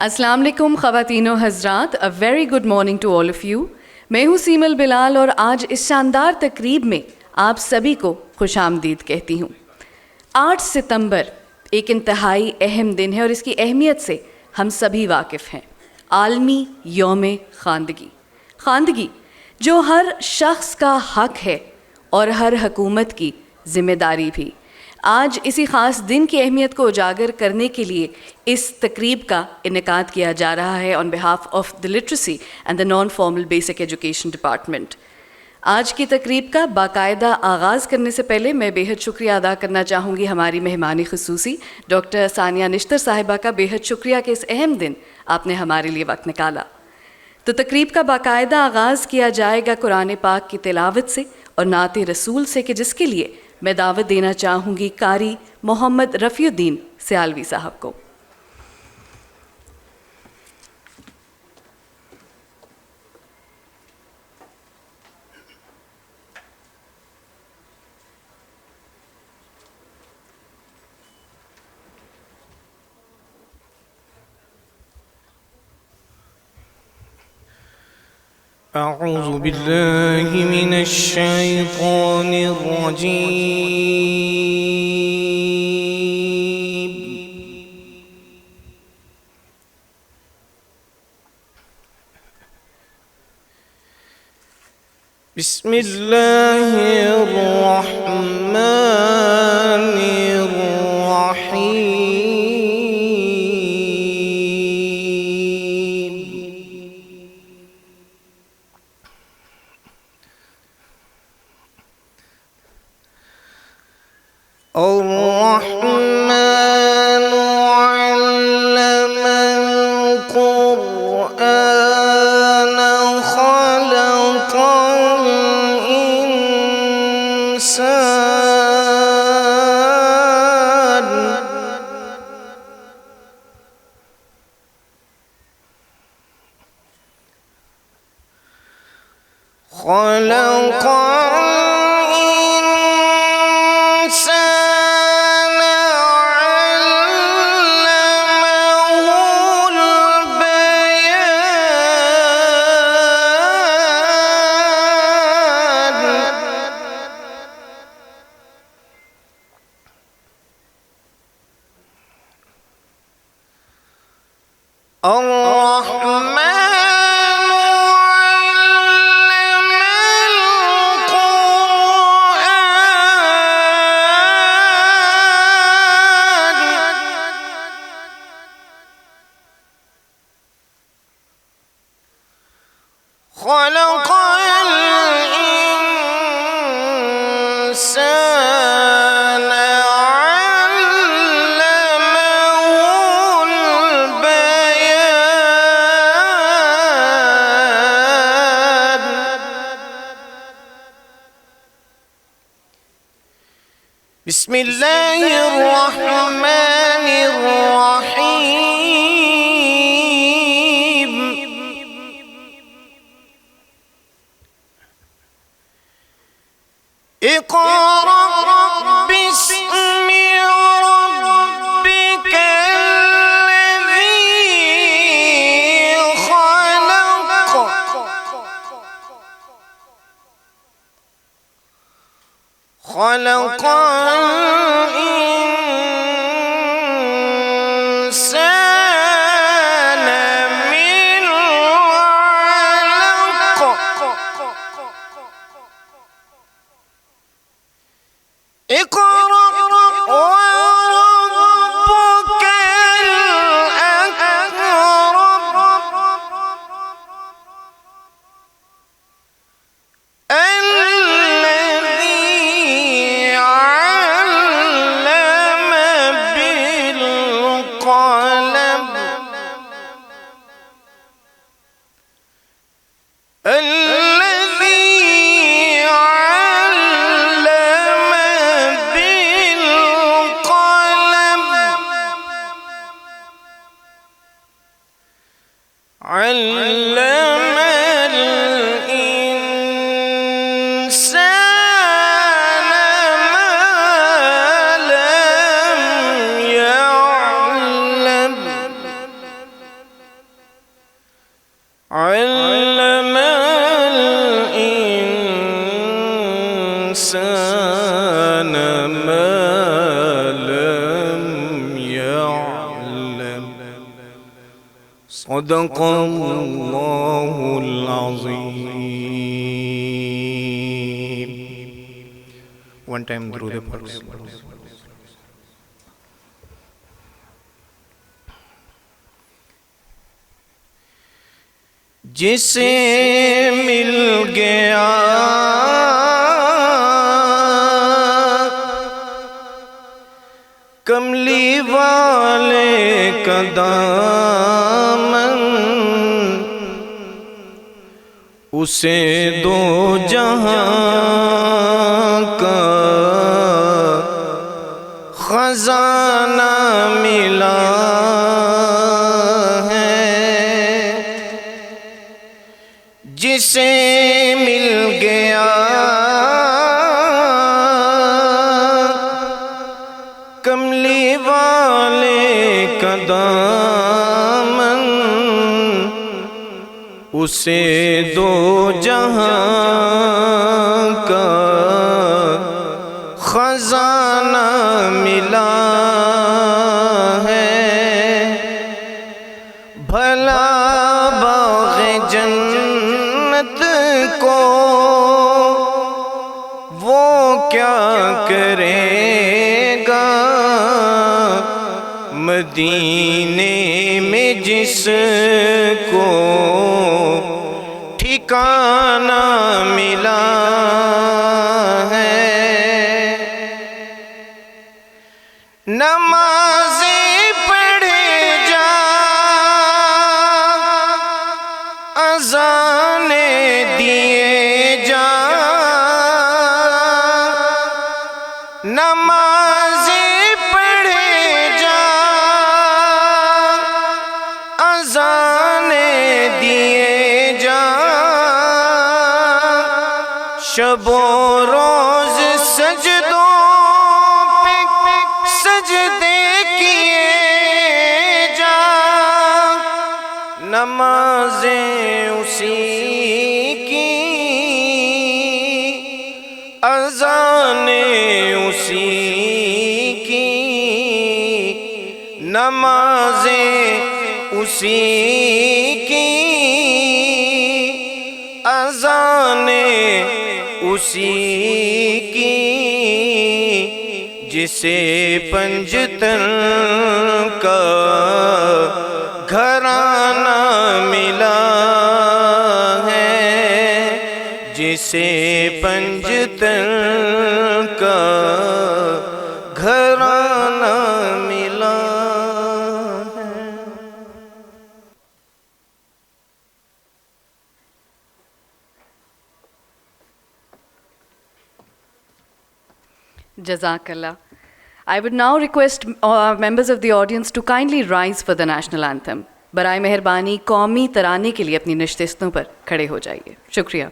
السلام علیکم خواتین و حضرات، a very good morning to all of you. میں ہوں سیمل بلال اور آج اس شاندار تقریب میں آپ سبھی کو خوش آمدید کہتی ہوں۔ 8 ستمبر ایک انتہائی اہم دن ہے اور اس کی اہمیت سے ہم سبھی واقف ہیں۔ عالمی یوم خواندگی، خواندگی جو ہر شخص کا حق ہے اور ہر حکومت کی ذمہ داری بھی۔ آج اسی خاص دن کی اہمیت کو اجاگر کرنے کے لیے اس تقریب کا انعقاد کیا جا رہا ہے on behalf of the literacy and the non formal basic education department. آج کی تقریب کا باقاعدہ آغاز کرنے سے پہلے میں بے حد شکریہ ادا کرنا چاہوں گی ہماری مہمان خصوصی ڈاکٹر ثانیہ نشتر صاحبہ کا۔ بے حد شکریہ کہ اس اہم دن آپ نے ہمارے لیے وقت نکالا۔ تو تقریب کا باقاعدہ آغاز کیا جائے گا قرآن پاک کی تلاوت سے اور نعت رسول سے، کہ جس کے لیے میں دعوت دینا چاہوں گی قاری محمد رفیع الدین سیالوی صاحب کو۔ أعوذ بالله من الشيطان الرجيم. بسم الله الرحمن الرحيم. الرحمن علم القرآن خلق الإنسان خلق خلق الإنسان علمه البيان. بسم الله الرحمن الرحيم. اقرأ باسم ربك الذي خلق خلق الإنسان من علق. اقرأ وربك الأكرم الذي علم بالقلم علم الإنسان ما لم يعلم. علم الإنسان ما لم يعلم صدق الله العظيم. One time درود پڑھ لیں. جسے مل گیا کملی والے کا دامن اسے دو جہاں کا خزانہ ملا جسے مل گیا کملی والے کا دامن اسے دو جہاں کا خزانہ ملا ہے. بھلا باغ جنت کو وہ کیا کرے گا مدینے میں جس کو ٹھکانہ ملا ہے. نمازیں پڑھے جا اذانیں دیے جا نمازیں پڑھے جا اذانیں دیے جا شب و روز سجدوں پہ سجدے کیے جا نمازیں اسی کی اذانیں اسی کی نمازیں اسی کی اذانیں اسی کی جسے پنجتن کا گھرانہ ملا ہے جسے پنجتن کا گھرانہ ملا ہے. Jazakallah. I would now request members of the audience to kindly rise for the national anthem. برائے مہربانی قومی ترانے کے لیے اپنی نشستوں پر کھڑے ہو جائیے. شکریہ.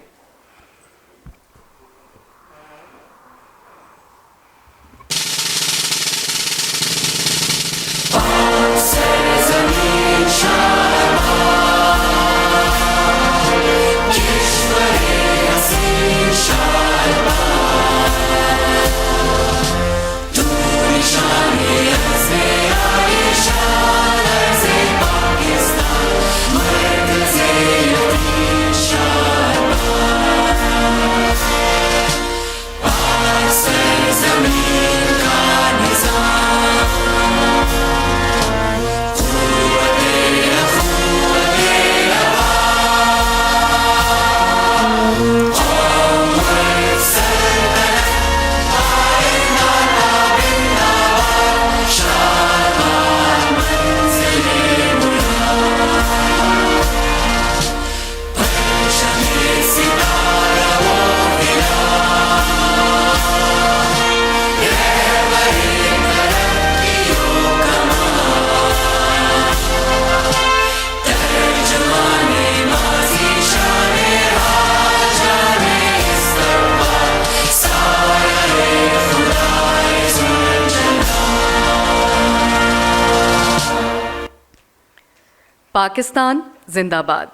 پاکستان زندہ باد.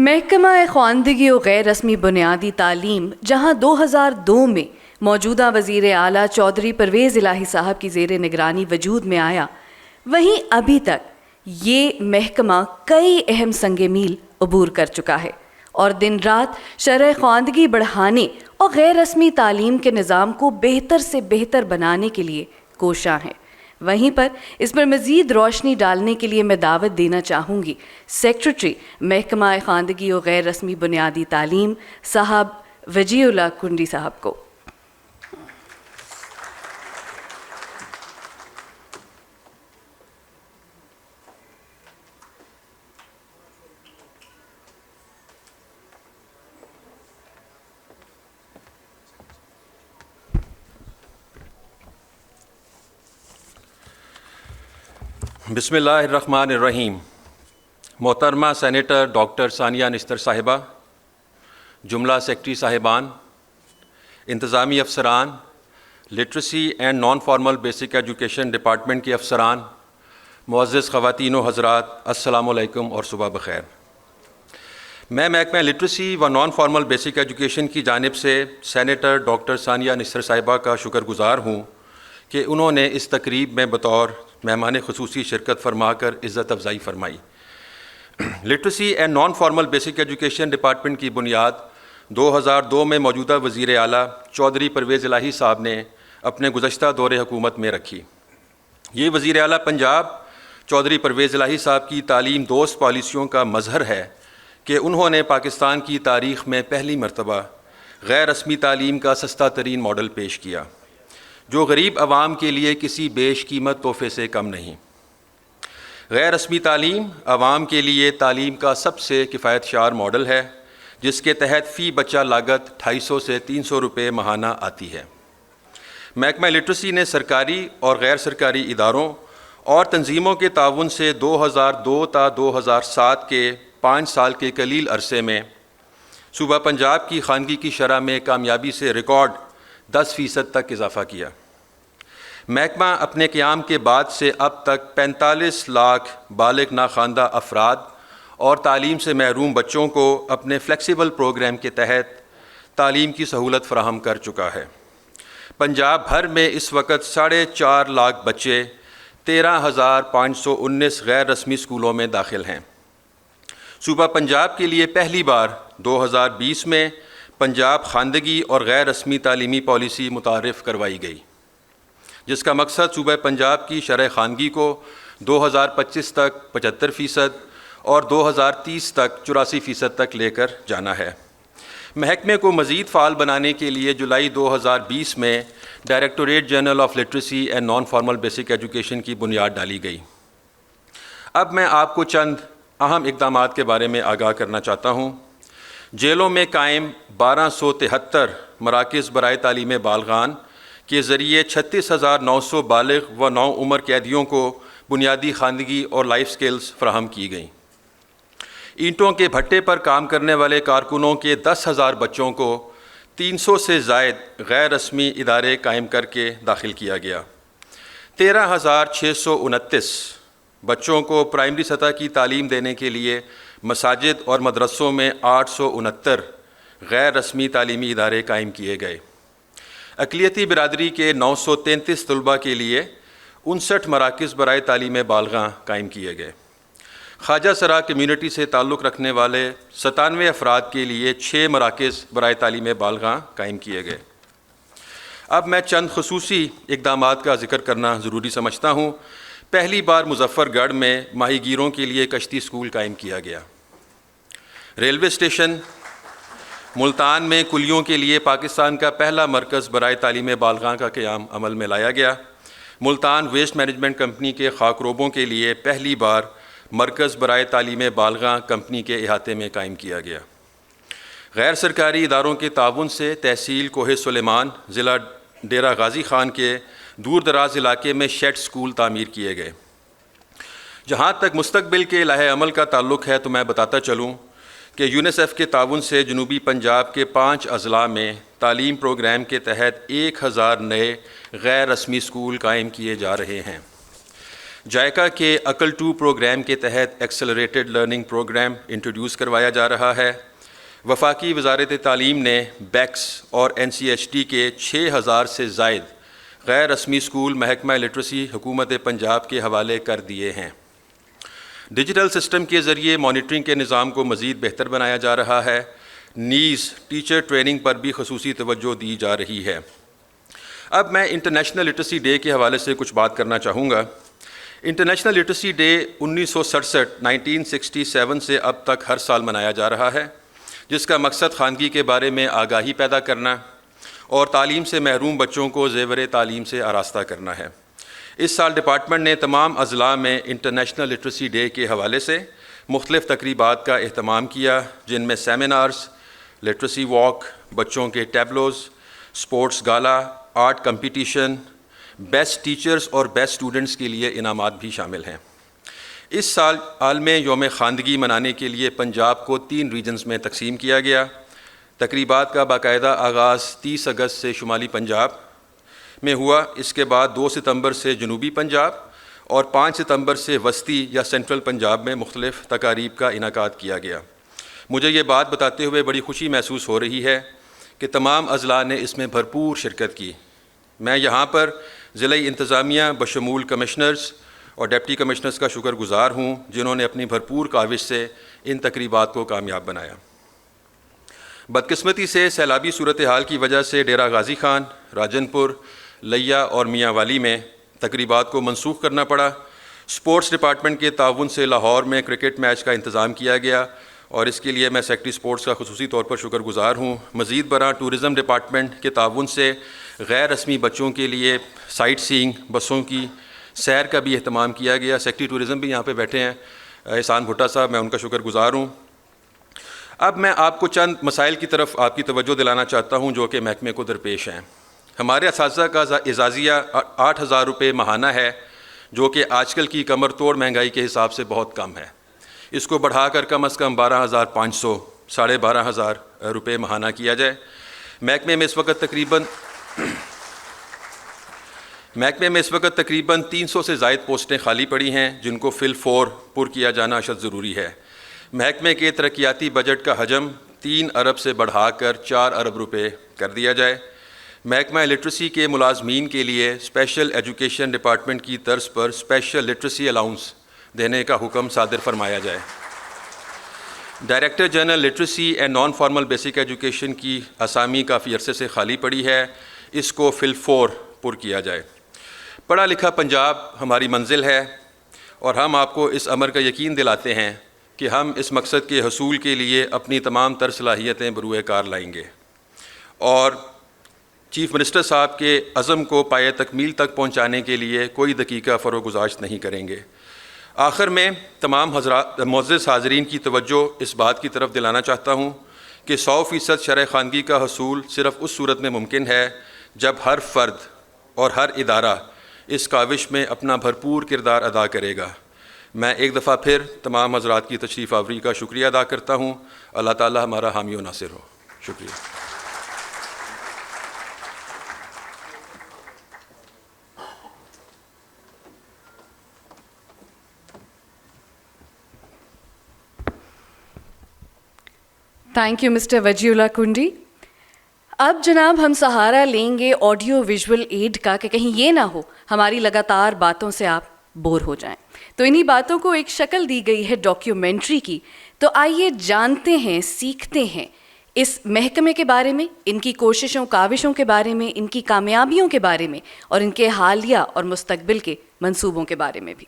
محکمہ خواندگی و غیر رسمی بنیادی تعلیم جہاں 2002 میں موجودہ وزیر اعلیٰ چودھری پرویز الہی صاحب کی زیر نگرانی وجود میں آیا، وہیں ابھی تک یہ محکمہ کئی اہم سنگ میل عبور کر چکا ہے اور دن رات شرح خواندگی بڑھانے اور غیر رسمی تعلیم کے نظام کو بہتر سے بہتر بنانے کے لیے کوشاں ہیں۔ وہیں پر اس پر مزید روشنی ڈالنے کے لیے میں دعوت دینا چاہوں گی سیکریٹری محکمہ خواندگی و غیر رسمی بنیادی تعلیم صاحب وجیہ اللہ کنڈی صاحب کو۔ بسم اللہ الرحمن الرحیم۔ محترمہ سینیٹر ڈاکٹر ثانیہ نشتر صاحبہ، جملہ سیکرٹری صاحبان، انتظامی افسران، literacy and non formal basic education department کے افسران، معزز خواتین و حضرات، السلام علیکم اور صبح بخیر۔ میں محکمہ لٹریسی و نان فارمل بیسک ایجوکیشن کی جانب سے سینیٹر ڈاکٹر ثانیہ نشتر صاحبہ کا شکر گزار ہوں کہ انہوں نے اس تقریب میں بطور مہمان خصوصی شرکت فرما کر عزت افزائی فرمائی۔ Literacy and non formal basic education department کی بنیاد 2002 میں موجودہ وزیر اعلیٰ چودھری پرویز الہی صاحب نے اپنے گزشتہ دور حکومت میں رکھی۔ یہ وزیر اعلیٰ پنجاب چودھری پرویز الہی صاحب کی تعلیم دوست پالیسیوں کا مظہر ہے کہ انہوں نے پاکستان کی تاریخ میں پہلی مرتبہ غیر رسمی تعلیم کا سستا ترین ماڈل پیش کیا، جو غریب عوام کے لیے کسی بیش قیمت تحفے سے کم نہیں۔ غیر رسمی تعلیم عوام کے لیے تعلیم کا سب سے کفایت شار ماڈل ہے، جس کے تحت فی بچہ لاگت 250 سے 300 روپے ماہانہ آتی ہے۔ محکمہ لٹریسی نے سرکاری اور غیر سرکاری اداروں اور تنظیموں کے تعاون سے 2002 تا 2007 کے 5 سال کے قلیل عرصے میں صوبہ پنجاب کی خواندگی کی شرح میں کامیابی سے ریکارڈ 10% تک اضافہ کیا۔ محکمہ اپنے قیام کے بعد سے اب تک 45 لاکھ بالغ ناخواندہ افراد اور تعلیم سے محروم بچوں کو اپنے فلیکسیبل پروگرام کے تحت تعلیم کی سہولت فراہم کر چکا ہے۔ پنجاب بھر میں اس وقت 4.5 لاکھ بچے 13,519 غیر رسمی اسکولوں میں داخل ہیں۔ صوبہ پنجاب کے لیے پہلی بار 2020 میں پنجاب خواندگی اور غیر رسمی تعلیمی پالیسی متعارف کروائی گئی، جس کا مقصد صوبہ پنجاب کی شرح خواندگی کو 2025 تک 75% اور 2030 تک 84% تک لے کر جانا ہے۔ محکمے کو مزید فعال بنانے کے لیے جولائی 2020 میں directorate general of literacy and non formal basic education کی بنیاد ڈالی گئی۔ اب میں آپ کو چند اہم اقدامات کے بارے میں آگاہ کرنا چاہتا ہوں۔ جیلوں میں قائم 1273 مراکز برائے تعلیم بالغان کے ذریعے 36,900 بالغ و نو عمر قیدیوں کو بنیادی خواندگی اور لائف سکلز فراہم کی گئیں۔ اینٹوں کے بھٹے پر کام کرنے والے کارکنوں کے 10,000 بچوں کو 300 سے زائد غیر رسمی ادارے قائم کر کے داخل کیا گیا۔ 13,629 بچوں کو پرائمری سطح کی تعلیم دینے کے لیے مساجد اور مدرسوں میں 869 غیر رسمی تعلیمی ادارے قائم کیے گئے۔ اقلیتی برادری کے 933 طلباء کے لیے 59 مراکز برائے تعلیم بالغاں قائم کیے گئے۔ خواجہ سرا کمیونٹی سے تعلق رکھنے والے 97 افراد کے لیے 6 مراکز برائے تعلیم بالغاں قائم کیے گئے۔ اب میں چند خصوصی اقدامات کا ذکر کرنا ضروری سمجھتا ہوں۔ پہلی بار مظفر گڑھ میں ماہی گیروں کے لیے کشتی اسکول قائم کیا گیا۔ ریلوے اسٹیشن ملتان میں کلیوں کے لیے پاکستان کا پہلا مرکز برائے تعلیم بالغاں کا قیام عمل میں لایا گیا۔ ملتان ویسٹ مینجمنٹ کمپنی کے خاکروبوں کے لیے پہلی بار مرکز برائے تعلیم بالغاں کمپنی کے احاطے میں قائم کیا گیا۔ غیر سرکاری اداروں کے تعاون سے تحصیل کوہ سلیمان ضلع ڈیرہ غازی خان کے دور دراز علاقے میں شیڈ اسکول تعمیر کیے گئے۔ جہاں تک مستقبل کے لائحہ عمل کا تعلق ہے تو میں بتاتا چلوں کہ یونیسیف کے تعاون سے جنوبی پنجاب کے 5 اضلاع میں تعلیم پروگرام کے تحت 1000 نئے غیر رسمی اسکول قائم کیے جا رہے ہیں۔ جائکا کے عقل 2 پروگرام کے تحت ایکسلریٹڈ لرننگ پروگرام انٹروڈیوس کروایا جا رہا ہے۔ وفاقی وزارت تعلیم نے بیکس اور NCHT کے 6000 سے زائد غیر رسمی اسکول محکمہ لٹریسی حکومت پنجاب کے حوالے کر دیے ہیں۔ ڈیجیٹل سسٹم کے ذریعے مانیٹرنگ کے نظام کو مزید بہتر بنایا جا رہا ہے۔ نیز ٹیچر ٹریننگ پر بھی خصوصی توجہ دی جا رہی ہے۔ اب میں انٹرنیشنل لٹریسی ڈے کے حوالے سے کچھ بات کرنا چاہوں گا۔ انٹرنیشنل لٹریسی ڈے 1967 سے اب تک ہر سال منایا جا رہا ہے، جس کا مقصد خواندگی کے بارے میں آگاہی پیدا کرنا اور تعلیم سے محروم بچوں کو زیور تعلیم سے آراستہ کرنا ہے۔ اس سال ڈپارٹمنٹ نے تمام اضلاع میں انٹرنیشنل لٹریسی ڈے کے حوالے سے مختلف تقریبات کا اہتمام کیا، جن میں سیمینارز، لٹریسی واک، بچوں کے ٹیبلوز، سپورٹس گالا، آرٹ کمپٹیشن، بیسٹ ٹیچرز اور بیسٹ اسٹوڈنٹس کے لیے انعامات بھی شامل ہیں۔ اس سال عالم یوم خواندگی منانے کے لیے پنجاب کو 3 ریجنز میں تقسیم کیا گیا۔ تقریبات کا باقاعدہ آغاز 30 اگست سے شمالی پنجاب میں ہوا، اس کے بعد 2 ستمبر سے جنوبی پنجاب اور 5 ستمبر سے وسطی یا سینٹرل پنجاب میں مختلف تقاریب کا انعقاد کیا گیا۔ مجھے یہ بات بتاتے ہوئے بڑی خوشی محسوس ہو رہی ہے کہ تمام اضلاع نے اس میں بھرپور شرکت کی۔ میں یہاں پر ضلعی انتظامیہ بشمول کمشنرز اور ڈپٹی کمشنرز کا شکر گزار ہوں، جنہوں نے اپنی بھرپور کاوش سے ان تقریبات کو کامیاب بنایا۔ بدقسمتی سے سیلابی صورتحال کی وجہ سے ڈیرہ غازی خان، راجن پور، لیا اور میاں والی میں تقریبات کو منسوخ کرنا پڑا۔ سپورٹس ڈپارٹمنٹ کے تعاون سے لاہور میں کرکٹ میچ کا انتظام کیا گیا اور اس کے لیے میں سیکرٹری سپورٹس کا خصوصی طور پر شکر گزار ہوں۔ مزید برآں ٹورزم ڈپارٹمنٹ کے تعاون سے غیر رسمی بچوں کے لیے سائٹ سینگ بسوں کی سیر کا بھی اہتمام کیا گیا۔ سیکرٹری ٹورزم بھی یہاں پہ بیٹھے ہیں، احسان بھٹا صاحب، میں ان کا شکر گزار ہوں۔ اب میں آپ کو چند مسائل کی طرف آپ کی توجہ دلانا چاہتا ہوں جو کہ محکمے کو درپیش ہیں۔ ہمارے اساتذہ کا اعزازیہ 8000 روپے ماہانہ ہے، جو کہ آج کل کی کمر توڑ مہنگائی کے حساب سے بہت کم ہے۔ اس کو بڑھا کر کم از کم 12500 12500 روپے ماہانہ کیا جائے۔ محکمے میں اس وقت تقریباً 300 سے زائد پوسٹیں خالی پڑی ہیں، جن کو فی الفور پر کیا جانا اشد ضروری ہے۔ محکمے کے ترقیاتی بجٹ کا حجم 3 ارب سے بڑھا کر 4 ارب روپے کر دیا جائے۔ محکمہ لٹریسی کے ملازمین کے لیے اسپیشل ایجوکیشن ڈپارٹمنٹ کی طرز پر اسپیشل لٹریسی الاؤنس دینے کا حکم صادر فرمایا جائے۔ Director general literacy and non formal basic education کی اسامی کافی عرصے سے خالی پڑی ہے، اس کو فی الفور پر کیا جائے۔ پڑھا لکھا پنجاب ہماری منزل ہے اور ہم آپ کو اس امر کا یقین دلاتے ہیں کہ ہم اس مقصد کے حصول کے لیے اپنی تمام تر صلاحیتیں بروئے کار لائیں گے اور چیف منسٹر صاحب کے عزم کو پائے تکمیل تک پہنچانے کے لیے کوئی دقیقہ فروگزاشت نہیں کریں گے۔ آخر میں تمام معزز حاضرین کی توجہ اس بات کی طرف دلانا چاہتا ہوں کہ 100% شرح خواندگی کا حصول صرف اس صورت میں ممکن ہے جب ہر فرد اور ہر ادارہ اس کاوش میں اپنا بھرپور کردار ادا کرے گا۔ میں ایک دفعہ پھر تمام حضرات کی تشریف آوری کا شکریہ ادا کرتا ہوں۔ اللہ تعالیٰ ہمارا حامی و ناصر ہو۔ شکریہ۔ تھینک یو مسٹر وجی اللہ کنڈی۔ اب جناب ہم سہارا لیں گے آڈیو ویژول ایڈ کا کہ کہیں یہ نہ ہو ہماری لگاتار باتوں سے آپ بور ہو جائیں، تو انہی باتوں کو ایک شکل دی گئی ہے ڈاکیومنٹری کی۔ تو آئیے جانتے ہیں، سیکھتے ہیں اس محکمے کے بارے میں، ان کی کوششوں کاوشوں کے بارے میں، ان کی کامیابیوں کے بارے میں اور ان کے حالیہ اور مستقبل کے منصوبوں کے بارے میں بھی۔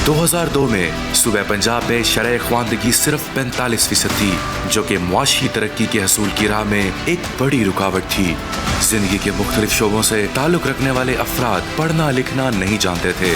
دو 2002 میں صوبہ پنجاب میں شرح خواندگی صرف 45% تھی، جو کہ معاشی ترقی کے حصول کی راہ میں ایک بڑی رکاوٹ تھی۔ زندگی کے مختلف شعبوں سے تعلق رکھنے والے افراد پڑھنا لکھنا نہیں جانتے تھے۔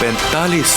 45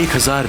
1000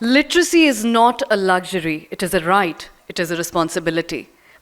Literacy is not a luxury, it is a right, it is a responsibility.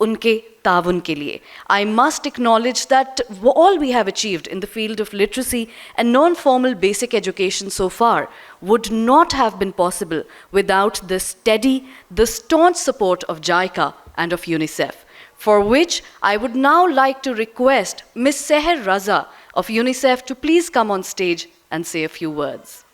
unke taawun ke liye. I must acknowledge that all we have achieved in the field of literacy and non-formal basic education so far would not have been possible without the steady, the staunch support of JICA and of UNICEF, for which I would now like to request Ms. Seher Raza of UNICEF to please come on stage and say a few words.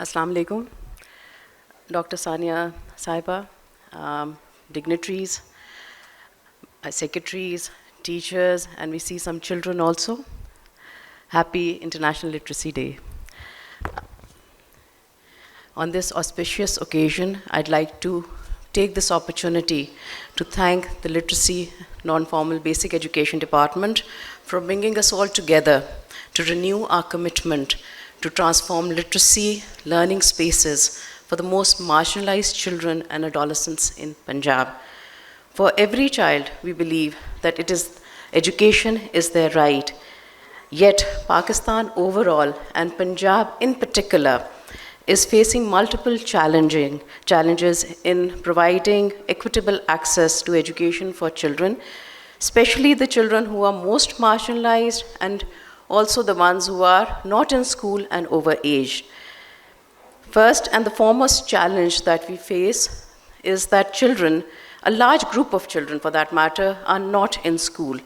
Assalamu alaikum. Dr. Sania Sahiba, dignitaries, secretaries, teachers, and we see some children also. Happy International Literacy Day. On this auspicious occasion, I'd like to take this opportunity to thank the Literacy Non-Formal Basic Education Department for bringing us all together to renew our commitment to transform literacy learning spaces for the most marginalized children and adolescents in Punjab. For every child, we believe that education is their right. Yet, Pakistan overall and Punjab in particular is facing multiple challenges in providing equitable access to education for children, especially the children who are most marginalized and also the ones who are not in school and overaged. First and the foremost challenge that we face is that children, a large group of children for that matter, are not in school.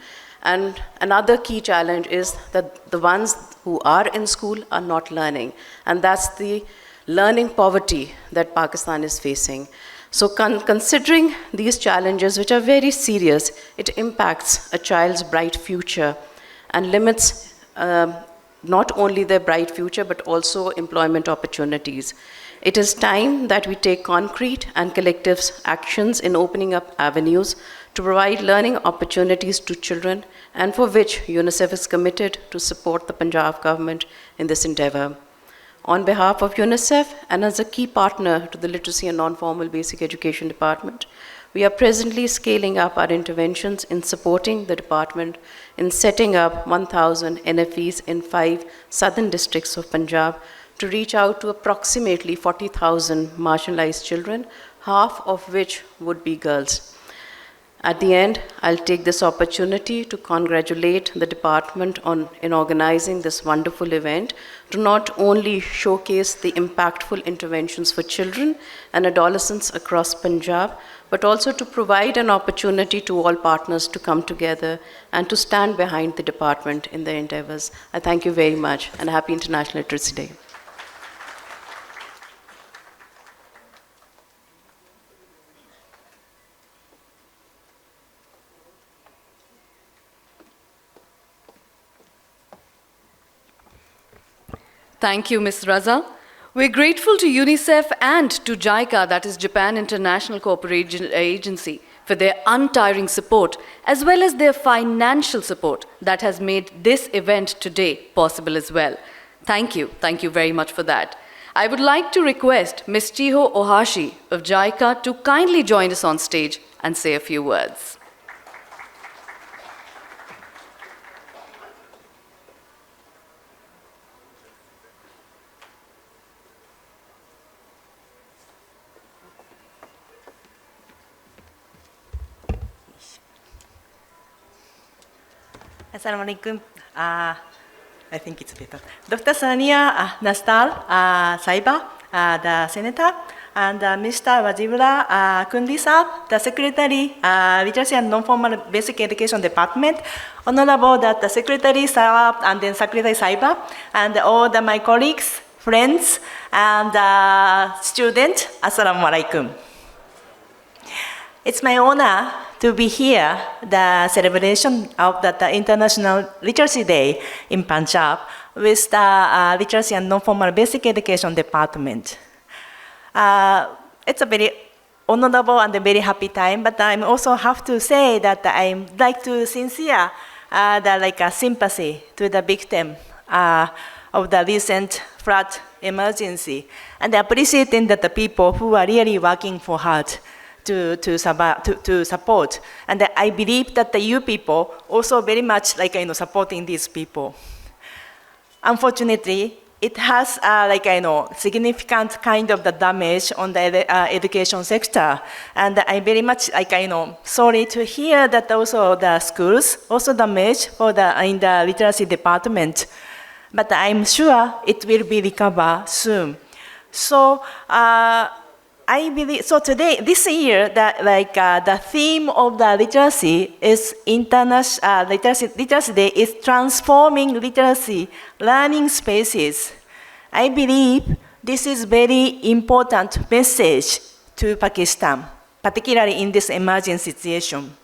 And another key challenge is that the ones who are in school are not learning. And that's the learning poverty that Pakistan is facing. So considering these challenges, which are very serious, it impacts a child's bright future and limits not only their bright future, but also employment opportunities. It is time that we take concrete and collective actions in opening up avenues to provide learning opportunities to children, and for which UNICEF is committed to support the Punjab government in this endeavor. On behalf of UNICEF and as a key partner to the Literacy and Non-Formal Basic Education Department, we are presently scaling up our interventions in supporting the department in setting up 1,000 NFEs in 5 southern districts of Punjab to reach out to approximately 40,000 marginalized children, half of which would be girls. At the end, I'll take this opportunity to congratulate the department in organizing this wonderful event to not only showcase the impactful interventions for children and adolescents across Punjab, but also to provide an opportunity to all partners to come together and to stand behind the department in their endeavors. I thank you very much, and happy International Literacy Day. Thank you, Ms. Raza. We're grateful to UNICEF and to JICA, that is Japan International Cooperation Agency, for their untiring support, as well as their financial support that has made this event today possible as well. Thank you very much for that. I would like to request Ms. Chiho Ohashi of JICA to kindly join us on stage and say a few words. Assalamu alaikum. I think it's better. Dr. Sania Nastar Sahiba, the senator, and Mr. Wajibullah Kundi Saab, the secretary, Literacy and Non-Formal Basic Education Department, Honorable the Secretary Saab and then Secretary Sahiba, and all my colleagues, friends, and students. Assalamu alaikum. It's my honor to be here, the celebration of the International Literacy Day in Punjab with the Literacy and Non-Formal Basic Education Department. It's a very honorable and a very happy time, but I also have to say that I like to sincere sympathy to the victim of the recent flood emergency, and appreciating that the people who are really working for hard to support. And I believe that you people also very much supporting these people. Unfortunately, it has significant kind of the damage on the education sector, and I very much sorry to hear that also the schools also damaged in the literacy department, but I'm sure it will be recovered soon. So I believe so. This year, the theme of the literacy is international literacy day is transforming literacy learning spaces. I believe this is very important message to Pakistan, particularly in this emergency situation,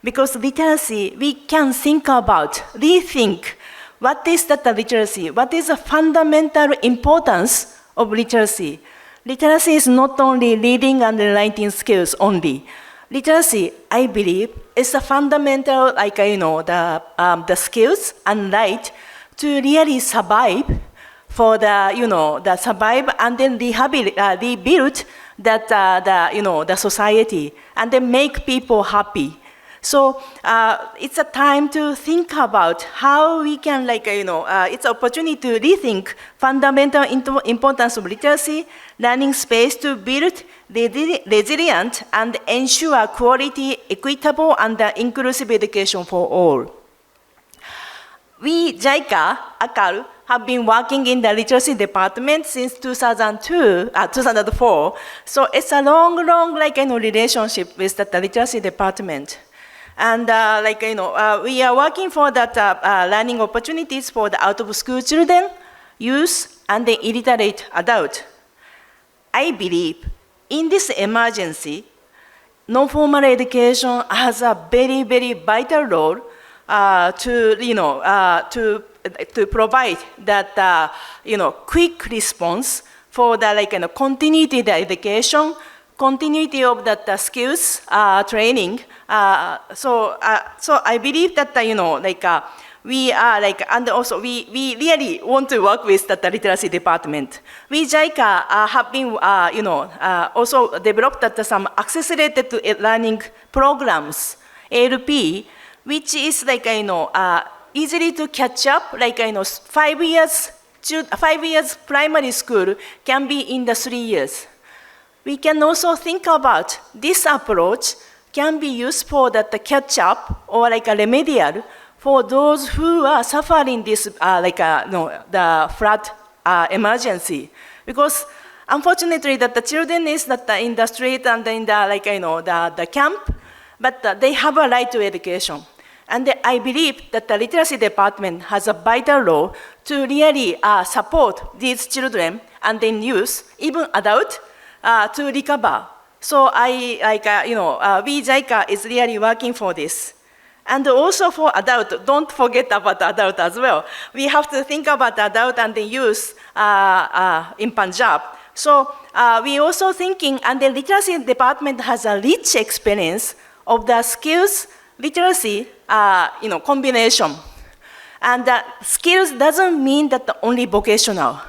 because literacy we can think about, rethink what is that literacy, what is the fundamental importance of literacy. Literacy is not only reading and writing skills only. Literacy, I believe, is a fundamental, the skills and right to really survive for the survive and then rebuild the society and then make people happy. So it's a time to think about how we can, it's an opportunity to rethink fundamental importance of literacy, learning space to build resilient and ensure quality, equitable, and inclusive education for all. We, JICA, ACAL, have been working in the literacy department since 2004. So it's a long, relationship with the literacy department. And we are working for that learning opportunities for the out-of-school children, youth, and the illiterate adult. I believe in this emergency, non-formal education has a very, very vital role to provide that quick response for the continuity of the education, continuity of the skills training. So I believe that we are and also we really want to work with the literacy department. We JICA have been also developed some accelerated learning programs, ALP, which is easily to catch up. 5 years primary school can be in the 3 years. We can also think about this approach can be used for the catch up or a remedial for those who are suffering this the flood emergency, because unfortunately that the children is in the street and in the camp, but they have a right to education. And I believe that the literacy department has a vital role to really support these children and then youth, even adults, to recover. So we JICA is really working for this. And also for adult, don't forget about adult as well. We have to think about adult and the youth in Punjab. So we also thinking, and the literacy department has a rich experience of the skills, literacy, combination. And skills doesn't mean that only vocational.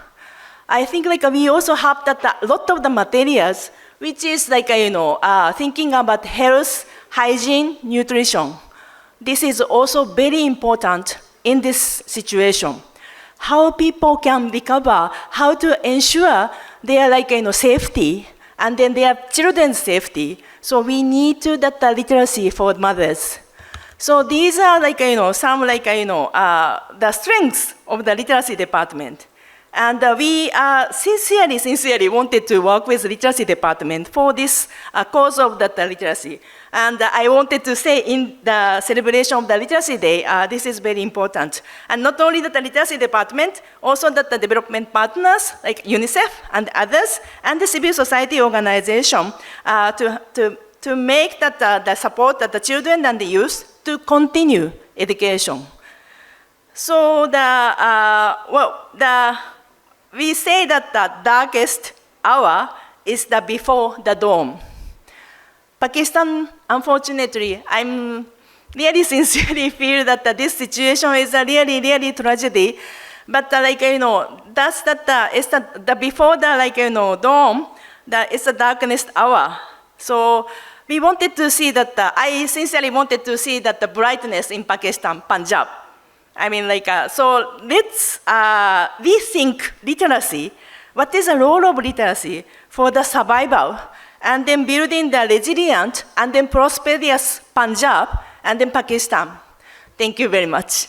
I think we also have that a lot of the materials, which is thinking about health, hygiene, nutrition. This is also very important in this situation. How people can recover, how to ensure their safety, and then their children's safety. So we need to that literacy for mothers. So these are some the strengths of the literacy department. And we sincerely wanted to work with literacy department for this cause of the literacy. And I wanted to say in the celebration of the Literacy Day, this is very important. And not only the literacy department, also the development partners like UNICEF and others, and the civil society organization to make the support that the children and the youth to continue education. So we say that the darkest hour is the before the dawn. Pakistan, unfortunately, I'm really sincerely feel that this situation is a really tragedy. But that's it's the before the dawn, that is the darkest hour. So we wanted to see that, I sincerely wanted to see that the brightness in Pakistan, Punjab. I mean, so let's rethink literacy. What is the role of literacy for the survival, and then building the resilient and then prosperous Punjab and then Pakistan. Thank you very much.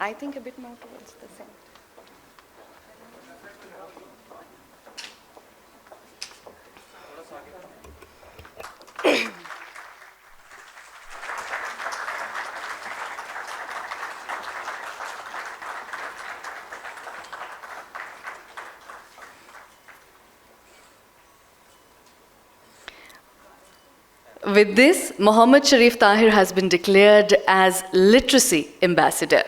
I think a bit more towards the center. With this, Mohammad Sharif Tahir has been declared as Literacy Ambassador.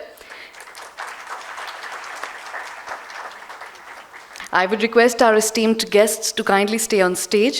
I would request our esteemed guests to kindly stay on stage.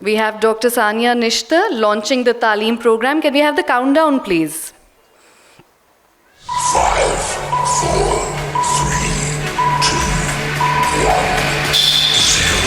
We have Dr. Sania Nishtar launching the Taaleem program. Can we have the countdown, please? 5, 4, 3, 2, 1, 0.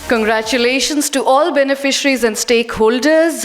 Congratulations to all beneficiaries and stakeholders.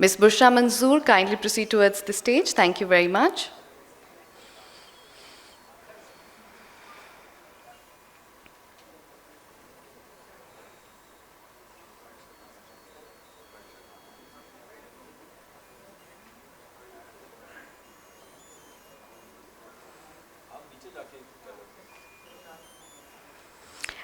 Ms. Bushra Manzoor, kindly proceed towards the stage. Thank you very much.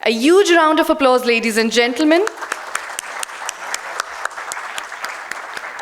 A huge round of applause, ladies and gentlemen.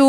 to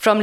from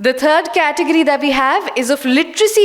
The third category that we have is of literacy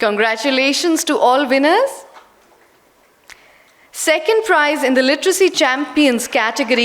Congratulations to all winners. Second prize in the Literacy Champions category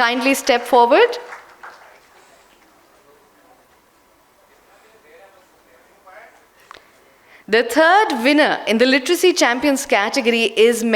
kindly step forward. The third winner in the Literacy Champions category is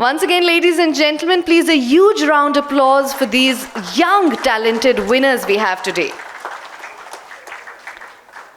Once again, ladies and gentlemen, please a huge round of applause for these young talented winners we have today.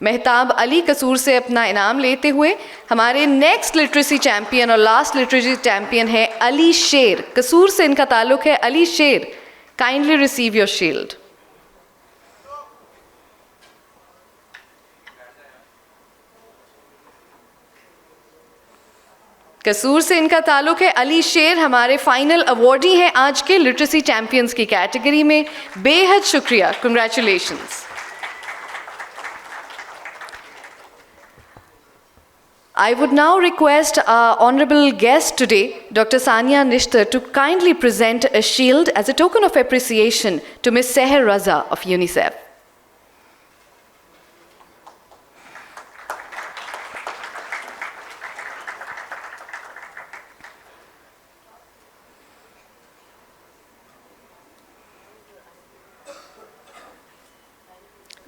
Mahtab علی قصور سے اپنا انعام لیتے ہوئے ہمارے next literacy champion اور last literacy champion ہے علی شیر. قصور سے ان کا تعلق ہے. علی شیر, کائنڈلی ریسیو یور شیلڈ. قصور سے ان کا تعلق ہے. علی شیر ہمارے فائنل ایوارڈی ہیں آج کے لٹریسی چیمپئنز کی کیٹیگری میں. بے حد شکریہ, congratulations. I would now request our honorable guest today, Dr. Sania Nishtar, to kindly present a shield as a token of appreciation to Ms. Seher Raza of UNICEF.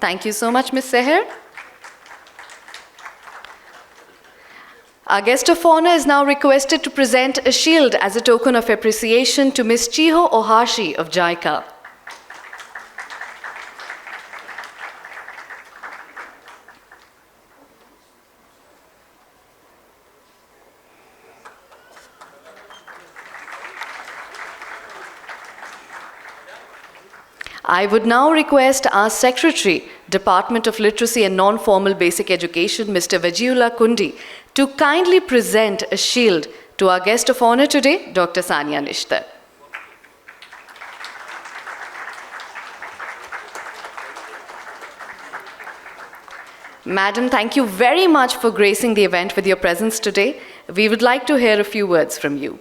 Thank you so much, Ms. Seher. Our guest of honor is now requested to present a shield as a token of appreciation to Ms. Chiho Ohashi of JICA. I would now request our Secretary, Department of Literacy and Non-Formal Basic Education, Mr. Vajiullah Kundi, to kindly present a shield to our guest of honor today, Dr. Sania Nishtar. Madam, thank you very much for gracing the event with your presence today. We would like to hear a few words from you.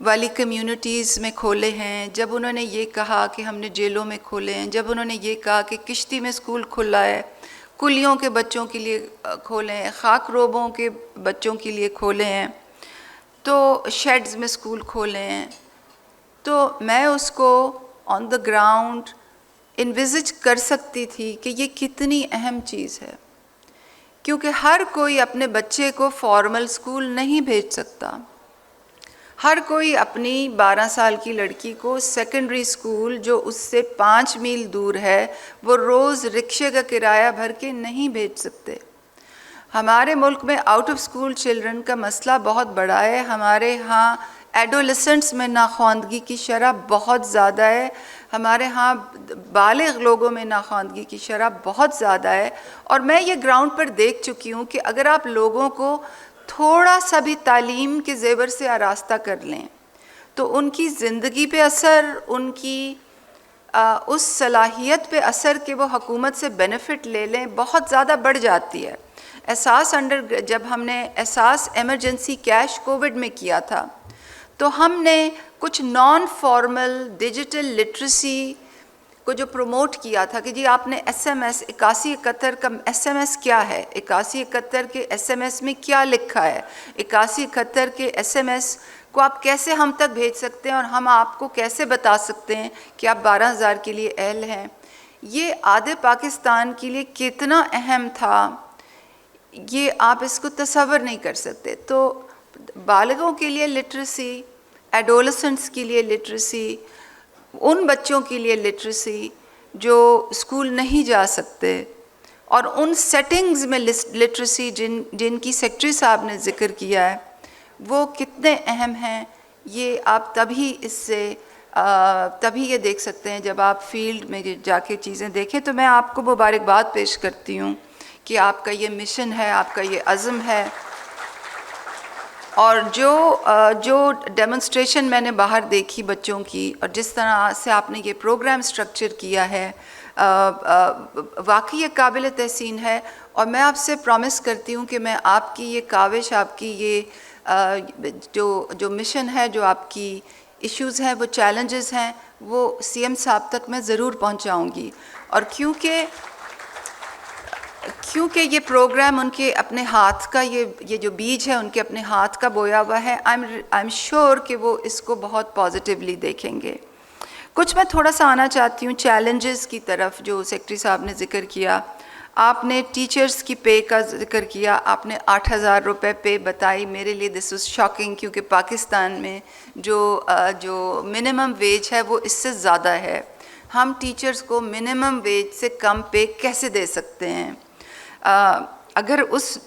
والی communities میں کھولے ہیں، جب انہوں نے یہ کہا کہ ہم نے جیلوں میں کھولے ہیں، جب انہوں نے یہ کہا کہ کشتی میں اسکول کھلا ہے، کلیوں کے بچوں کے لیے کھولے ہیں، خاک روبوں کے بچوں کے لیے کھولے ہیں، تو شیڈز میں اسکول کھولے ہیں، تو میں اس کو آن دا گراؤنڈ انویزج کر سکتی تھی کہ یہ کتنی اہم چیز ہے، کیونکہ ہر کوئی اپنے بچے کو فارمل اسکول نہیں بھیج سکتا، ہر کوئی اپنی 12 سال کی لڑکی کو سیکنڈری اسکول جو اس سے 5 میل دور ہے وہ روز رکشے کا کرایہ بھر کے نہیں بھیج سکتے۔ ہمارے ملک میں آؤٹ آف اسکول چلڈرن کا مسئلہ بہت بڑا ہے، ہمارے ہاں ایڈولسنٹس میں ناخواندگی کی شرح بہت زیادہ ہے، ہمارے ہاں بالغ لوگوں میں ناخواندگی کی شرح بہت زیادہ ہے، اور میں یہ گراؤنڈ پر دیکھ چکی ہوں کہ اگر آپ لوگوں کو تھوڑا سا بھی تعلیم کے زیور سے آراستہ کر لیں تو ان کی زندگی پہ اثر، ان کی اس صلاحیت پہ اثر کہ وہ حکومت سے بینیفٹ لے لیں بہت زیادہ بڑھ جاتی ہے۔ احساس جب ہم نے احساس ایمرجنسی کیش کووڈ میں کیا تھا تو ہم نے کچھ نان فارمل ڈیجیٹل لٹریسی کو جو پروموٹ کیا تھا کہ جی آپ نے ایس ایم ایس 8171 کا ایس ایم ایس کیا ہے، 8171 کے ایس ایم ایس میں کیا لکھا ہے، 8171 کے ایس ایم ایس کو آپ کیسے ہم تک بھیج سکتے ہیں اور ہم آپ کو کیسے بتا سکتے ہیں کہ آپ 12,000 کے لیے اہل ہیں۔ یہ آدھے پاکستان کے لیے کتنا اہم تھا، یہ آپ اس کو تصور نہیں کر سکتے۔ تو بالغوں کے لیے لٹریسی، ایڈولسنٹس کے لیے لٹریسی، ان بچوں کے لیے لٹریسی جو اسکول نہیں جا سکتے، اور ان سیٹنگز میں لٹریسی جن کی سیکرٹری صاحب نے ذکر کیا ہے وہ کتنے اہم ہیں، یہ آپ تبھی یہ دیکھ سکتے ہیں جب آپ فیلڈ میں جا کے چیزیں دیکھیں۔ تو میں آپ کو مبارکباد پیش کرتی ہوں کہ آپ کا یہ مشن ہے، آپ کا یہ عزم ہے، اور جو ڈیمونسٹریشن میں نے باہر دیکھی بچوں کی اور جس طرح سے آپ نے یہ پروگرام سٹرکچر کیا ہے واقعی یہ قابل تحسین ہے، اور میں آپ سے پرومس کرتی ہوں کہ میں آپ کی یہ کاوش، آپ کی یہ جو مشن ہے، جو آپ کی ایشوز ہیں، وہ چیلنجز ہیں، وہ سی ایم صاحب تک میں ضرور پہنچاؤں گی، اور کیونکہ یہ پروگرام ان کے اپنے ہاتھ کا یہ جو بیج ہے ان کے اپنے ہاتھ کا بویا ہوا ہے، آئی ایم شیور کہ وہ اس کو بہت پازیٹیولی دیکھیں گے۔ کچھ میں تھوڑا سا آنا چاہتی ہوں چیلنجز کی طرف جو سیکرٹری صاحب نے ذکر کیا۔ آپ نے ٹیچرز کی پے کا ذکر کیا، آپ نے 8,000 روپے پے بتائی۔ میرے لیے دس واز شاکنگ، کیونکہ پاکستان میں جو منیمم ویج ہے وہ اس سے زیادہ ہے۔ ہم ٹیچرز کو منیمم ویج سے کم پے کیسے دے سکتے ہیں؟ اگر اس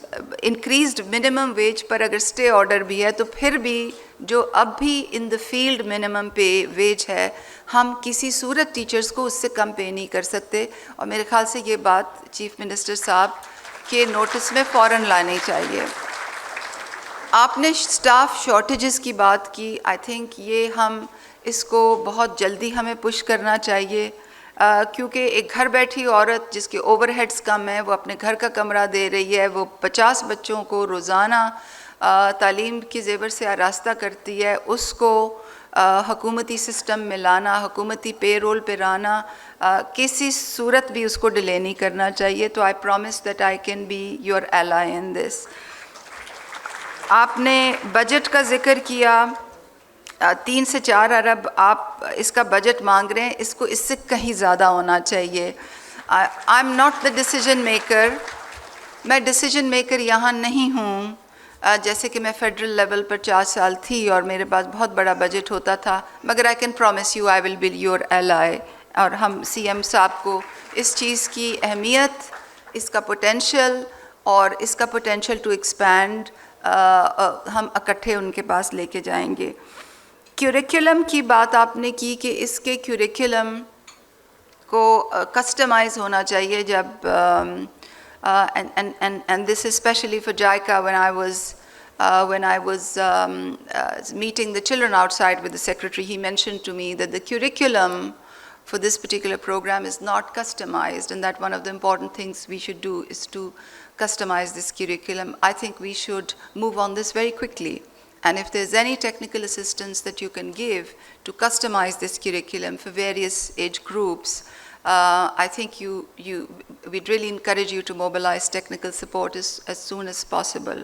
انکریزڈ منیمم ویج پر اگر سٹے آرڈر بھی ہے تو پھر بھی جو اب بھی in the field minimum pay wage ہے، ہم کسی صورت ٹیچرز کو اس سے کم پے نہیں کر سکتے، اور میرے خیال سے یہ بات چیف منسٹر صاحب کے نوٹس میں فوراً لانی چاہیے۔ آپ نے سٹاف شارٹیجز کی بات کی، آئی تھنک یہ ہم اس کو بہت جلدی ہمیں پش کرنا چاہیے، کیونکہ ایک گھر بیٹھی عورت جس کے اوور ہیڈز کم ہیں، وہ اپنے گھر کا کمرہ دے رہی ہے، وہ 50 بچوں کو روزانہ تعلیم کے زیور سے آراستہ کرتی ہے، اس کو حکومتی سسٹم میں لانا، حکومتی پے رول پہ لانا، کسی صورت بھی اس کو ڈیلے نہیں کرنا چاہیے۔ تو I promise that I can be your ally in this. آپ نے بجٹ کا ذکر کیا، 3 سے 4 ارب آپ اس کا بجٹ مانگ رہے ہیں، اس کو اس سے کہیں زیادہ ہونا چاہیے۔ I am not the decision maker, میں ڈیسیجن میکر یہاں نہیں ہوں، جیسے کہ میں فیڈرل لیول پر 4 سال تھی اور میرے پاس بہت بڑا بجٹ ہوتا تھا، مگر I can promise you I will be your ally, اور ہم سی ایم صاحب کو اس چیز کی اہمیت، اس کا پوٹینشیل اور اس کا پوٹینشیل ٹو ایکسپینڈ ہم اکٹھے ان کے پاس لے کے جائیں گے۔ کیوریکولم کی بات آپ نے کی کہ اس کے کیوریکولم کو کسٹمائز ہونا چاہیے، جب and this is especially for JICA when I was meeting the children outside with the secretary, he mentioned to me that the curriculum for this particular program is not customized, and that one of the important things we should do is to customize this curriculum. I think we should move on this very quickly. And if there's any technical assistance that you can give to customize this curriculum for various age groups, I think we'd really encourage you to mobilize technical support as soon as possible.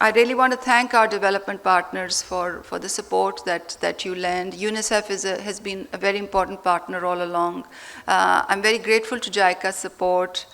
I really want to thank our development partners for the support that you lend. UNICEF has been a very important partner all along. I'm very grateful to JICA's support.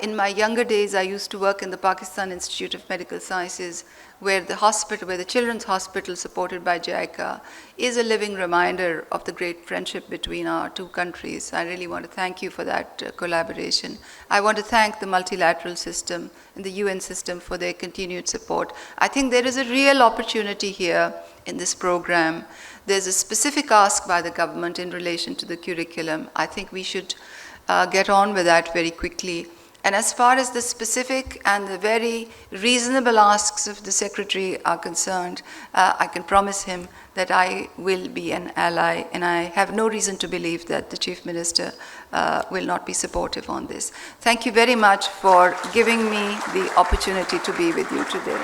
In my younger days, I used to work in the Pakistan Institute of Medical Sciences, where the Children's Hospital supported by JICA is a living reminder of the great friendship between our two countries. I really want to thank you for that collaboration. I want to thank the multilateral system and the UN system for their continued support. I think there is a real opportunity here in this program. There's a specific ask by the government in relation to the curriculum. I think we should get on with that very quickly. And as far as the specific and the very reasonable asks of the Secretary are concerned, I can promise him that I will be an ally, and I have no reason to believe that the Chief Minister will not be supportive on this. Thank you very much for giving me the opportunity to be with you today.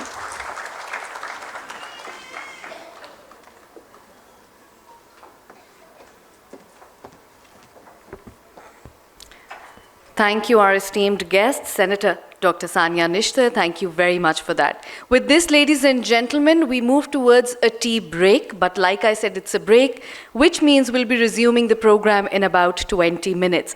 Thank you, our esteemed guest, Senator Dr. Sania Nishtar. Thank you very much for that. With this, ladies and gentlemen, we move towards a tea break. But like I said, it's a break, which means we'll be resuming the program in about 20 minutes.